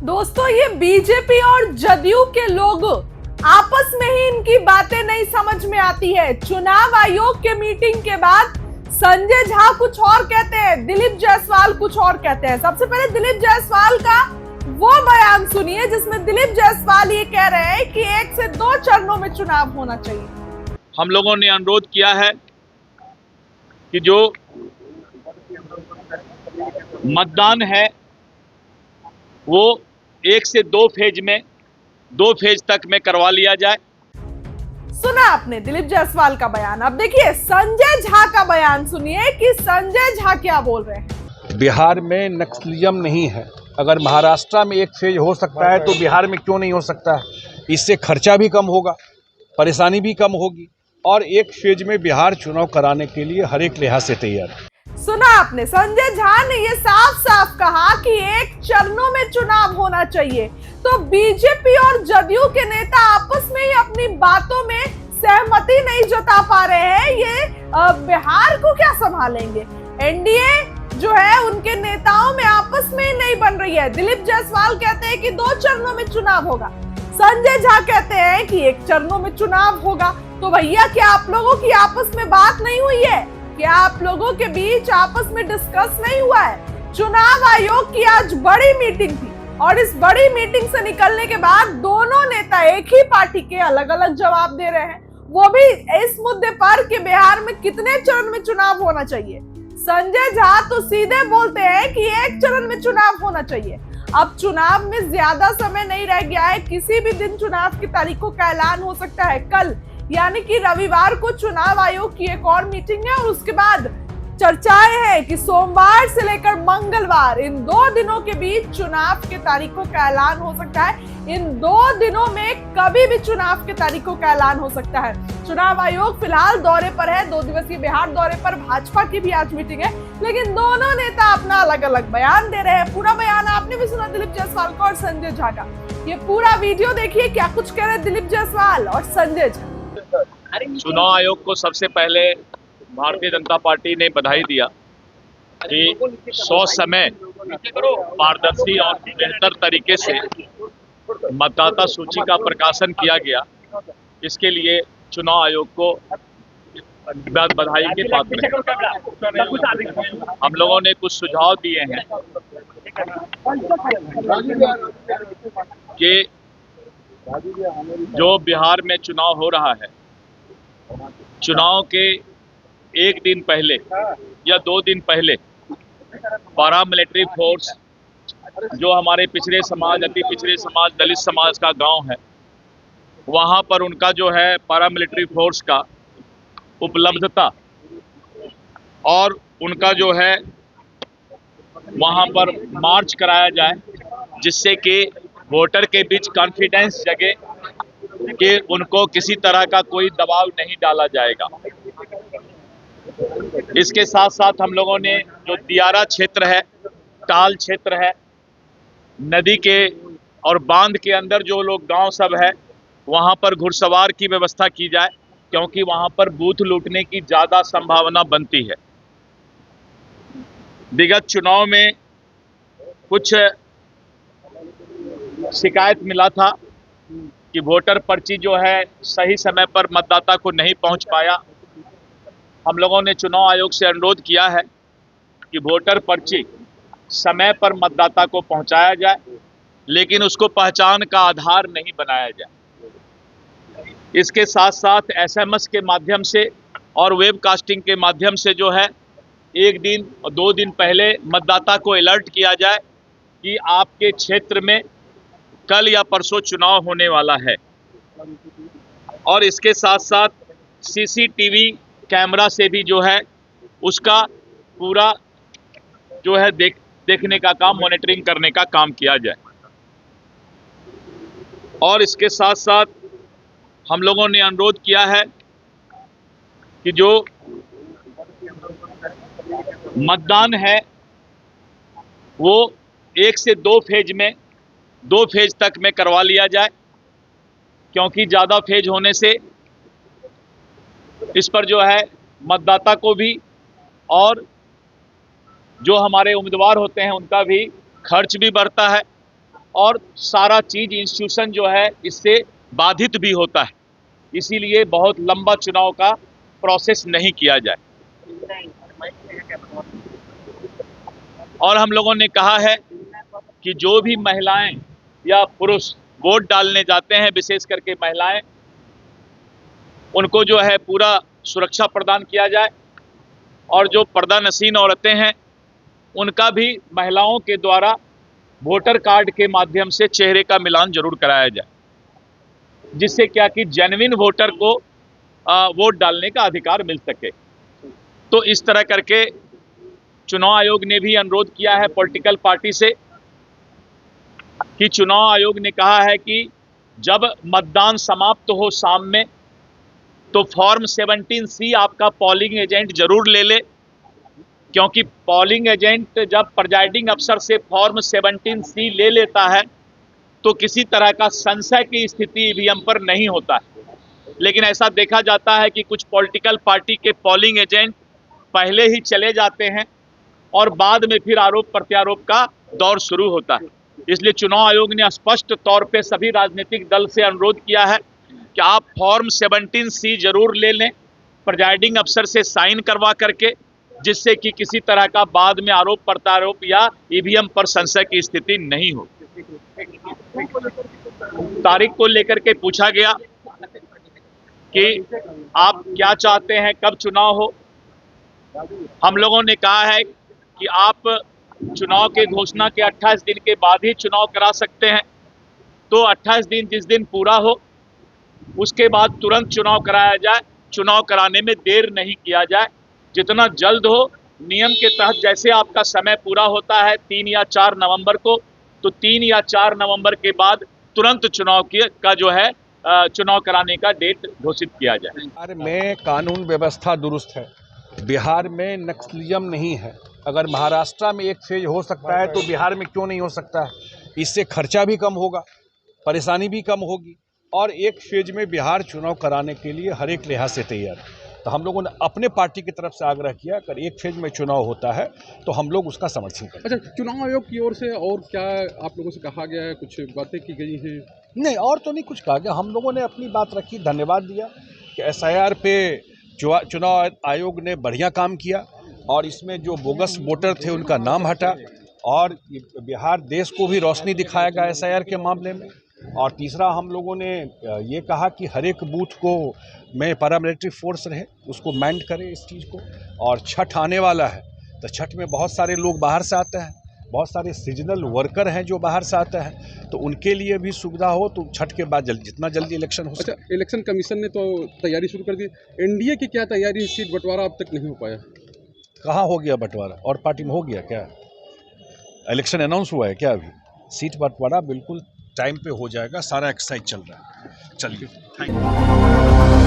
दोस्तों, ये बीजेपी और जदयू के लोग आपस में ही इनकी बातें नहीं समझ में आती है। चुनाव आयोग के मीटिंग के बाद संजय झा कुछ और कहते हैं, दिलीप जायसवाल कुछ और कहते हैं। सबसे पहले दिलीप जायसवाल का वो बयान सुनिए जिसमें दिलीप जायसवाल ये कह रहे हैं कि 1 से 2 चरणों में चुनाव होना चाहिए। हम लोगों ने अनुरोध किया है कि जो मतदान है वो 1 से 2 फेज में 2 फेज तक में करवा लिया जाए। सुना आपने दिलीप जायसवाल का बयान। अब देखिए संजय झा का बयान सुनिए कि संजय झा क्या बोल रहे हैं। बिहार में नक्सलिज्म नहीं है। अगर महाराष्ट्र में 1 फेज हो सकता है तो बिहार में क्यों नहीं हो सकता है? इससे खर्चा भी कम होगा, परेशानी भी कम होगी और 1 फेज में बिहार चुनाव कराने के लिए हर एक लिहाज से तैयार है। सुना आपने, संजय झा ने ये साफ साफ कहा कि 1 चरणों में चुनाव होना चाहिए। तो बीजेपी और जदयू के नेता आपस में ही अपनी बातों में सहमति नहीं जता पा रहे हैं। ये बिहार को क्या संभालेंगे? एनडीए जो है उनके नेताओं में आपस में ही नहीं बन रही है। दिलीप जायसवाल कहते हैं कि 2 चरणों में चुनाव होगा, संजय झा कहते हैं कि 1 चरणों में चुनाव होगा। तो भैया, क्या आप लोगों की आपस में बात नहीं हुई है? क्या आप लोगों के बीच आपस में डिस्कस नहीं हुआ है? चुनाव आयोग की आज बड़ी मीटिंग थी और इस बड़ी मीटिंग से निकलने के बाद दोनों नेता एक ही पार्टी के अलग अलग जवाब दे रहे हैं, वो भी इस मुद्दे पर कि बिहार में कितने चरण में चुनाव होना चाहिए। संजय झा तो सीधे बोलते हैं कि 1 चरण में चुनाव होना चाहिए। अब चुनाव में ज्यादा समय नहीं रह गया है, किसी भी दिन चुनाव की तारीखों का ऐलान हो सकता है। कल यानी कि रविवार को चुनाव आयोग की एक और मीटिंग है और उसके बाद चर्चाएं हैं कि सोमवार से लेकर मंगलवार इन 2 दिनों के बीच चुनाव के तारीखों का ऐलान हो सकता है। इन 2 दिनों में कभी भी चुनाव के तारीखों का ऐलान हो सकता है। चुनाव आयोग फिलहाल दौरे पर है, 2 दिवसीय बिहार दौरे पर। भाजपा की भी आज मीटिंग है, लेकिन दोनों नेता अपना अलग अलग बयान दे रहे हैं। पूरा बयान आपने भी सुना दिलीप जायसवाल का और संजय झा का। ये पूरा वीडियो देखिए क्या कुछ कह रहे हैं दिलीप जायसवाल और संजय झा। चुनाव आयोग को सबसे पहले भारतीय जनता पार्टी ने बधाई दिया कि 100 समय पारदर्शी और बेहतर तरीके से मतदाता सूची का प्रकाशन किया गया। इसके लिए चुनाव आयोग को बधाई के पात्र हैं। हम लोगों ने कुछ सुझाव दिए हैं कि जो बिहार में चुनाव हो रहा है, चुनाव के 1 दिन पहले या 2 दिन पहले पैरामिलिट्री फोर्स जो हमारे पिछड़े समाज, अति पिछड़े समाज, दलित समाज का गांव है, वहां पर उनका जो है पैरामिलिट्री फोर्स का उपलब्धता और उनका जो है वहां पर मार्च कराया जाए, जिससे कि वोटर के बीच कॉन्फिडेंस जगे कि उनको किसी तरह का कोई दबाव नहीं डाला जाएगा। इसके साथ साथ हम लोगों ने जो दियारा क्षेत्र है, टाल क्षेत्र है, नदी के और बांध के अंदर जो लोग गांव सब है, वहां पर घुड़सवार की व्यवस्था की जाए, क्योंकि वहां पर बूथ लूटने की ज्यादा संभावना बनती है। विगत चुनाव में कुछ शिकायत मिला था कि वोटर पर्ची जो है सही समय पर मतदाता को नहीं पहुंच पाया। हम लोगों ने चुनाव आयोग से अनुरोध किया है कि वोटर पर्ची समय पर मतदाता को पहुंचाया जाए, लेकिन उसको पहचान का आधार नहीं बनाया जाए। इसके साथ साथ एसएमएस के माध्यम से और वेबकास्टिंग के माध्यम से जो है 1 दिन और 2 दिन पहले मतदाता को अलर्ट किया जाए कि आपके क्षेत्र में कल या परसों चुनाव होने वाला है। और इसके साथ साथ सीसीटीवी कैमरा से भी जो है उसका पूरा जो है देखने का काम, मॉनिटरिंग करने का काम किया जाए। और इसके साथ साथ हम लोगों ने अनुरोध किया है कि जो मतदान है वो 1 से 2 फेज में 2 फेज तक में करवा लिया जाए, क्योंकि ज़्यादा फेज होने से इस पर जो है मतदाता को भी और जो हमारे उम्मीदवार होते हैं उनका भी खर्च भी बढ़ता है और सारा चीज इंस्टीट्यूशन जो है इससे बाधित भी होता है। इसीलिए बहुत लंबा चुनाव का प्रोसेस नहीं किया जाए। और हम लोगों ने कहा है कि जो भी महिलाएं या पुरुष वोट डालने जाते हैं, विशेष करके महिलाएं, उनको जो है पूरा सुरक्षा प्रदान किया जाए और जो पर्दानशीन औरतें हैं उनका भी महिलाओं के द्वारा वोटर कार्ड के माध्यम से चेहरे का मिलान जरूर कराया जाए, जिससे क्या कि जेन्युइन वोटर को वोट डालने का अधिकार मिल सके। तो इस तरह करके चुनाव आयोग ने भी अनुरोध किया है पॉलिटिकल पार्टी से कि चुनाव आयोग ने कहा है कि जब मतदान समाप्त हो शाम में तो फॉर्म 17C आपका पोलिंग एजेंट जरूर ले ले, क्योंकि पोलिंग एजेंट जब प्रिजाइडिंग अफसर से फॉर्म 17C ले लेता है तो किसी तरह का संशय की स्थिति ईवीएम पर नहीं होता है। लेकिन ऐसा देखा जाता है कि कुछ पॉलिटिकल पार्टी के पोलिंग एजेंट पहले ही चले जाते हैं और बाद में फिर आरोप प्रत्यारोप का दौर शुरू होता है। इसलिए चुनाव आयोग ने स्पष्ट तौर पे सभी राजनीतिक दल से अनुरोध किया है कि आप फॉर्म 17C जरूर ले लें प्रिजाइडिंग अफसर से साइन करवा करके, जिससे कि किसी तरह का बाद में आरोप प्रत्यारोप या ईवीएम पर संशय की स्थिति नहीं हो। तारीख को लेकर के पूछा गया कि आप क्या चाहते हैं, कब चुनाव हो। हम लोगों ने कहा है कि आप चुनाव के घोषणा के 28 दिन के बाद ही चुनाव करा सकते हैं। तो 28 दिन जिस दिन पूरा हो उसके बाद तुरंत चुनाव कराया जाए, चुनाव कराने में देर नहीं किया जाए, जितना जल्द हो। नियम के तहत जैसे आपका समय पूरा होता है 3 या 4 नवंबर को, तो 3 या 4 नवंबर के बाद तुरंत चुनाव का जो है चुनाव कराने का डेट घोषित किया जाए। बिहार में कानून व्यवस्था दुरुस्त है, बिहार में नक्सलिज्म नहीं है। अगर महाराष्ट्र में एक फेज हो सकता है तो बिहार में क्यों नहीं हो सकता है? इससे खर्चा भी कम होगा, परेशानी भी कम होगी और एक फेज में बिहार चुनाव कराने के लिए हर एक लिहाज से तैयार है। तो हम लोगों ने अपने पार्टी की तरफ से आग्रह किया अगर एक फेज में चुनाव होता है तो हम लोग उसका समर्थन करें। अच्छा, चुनाव आयोग की ओर से और क्या आप लोगों से कहा गया है, कुछ बातें की गई हैं? नहीं, और तो नहीं कुछ कहा गया। हम लोगों ने अपनी बात रखी, धन्यवाद दिया कि SIR पे चुनाव आयोग ने बढ़िया काम किया और इसमें जो बोगस वोटर थे उनका नाम हटा और बिहार देश को भी रोशनी दिखाएगा SIR के मामले में। और तीसरा हम लोगों ने ये कहा कि हर एक बूथ को में पैरामिलिट्री फोर्स रहे, उसको मैंड करे इस चीज़ को। और छठ आने वाला है तो छठ में बहुत सारे लोग बाहर से आते हैं, बहुत सारे सीजनल वर्कर हैं जो बाहर से आते हैं, तो उनके लिए भी सुविधा हो तो छठ के बाद जितना जल्दी इलेक्शन हो। अच्छा, इलेक्शन कमीशन ने तो तैयारी शुरू कर दी, NDA की क्या तैयारी? सीट बंटवारा अब तक नहीं हो पाया। कहाँ हो गया बंटवारा? और पार्टी में हो गया क्या? इलेक्शन अनाउंस हुआ है क्या? अभी सीट बंटवारा बिल्कुल टाइम पे हो जाएगा, सारा एक्सरसाइज चल रहा है। चलिए, थैंक यू।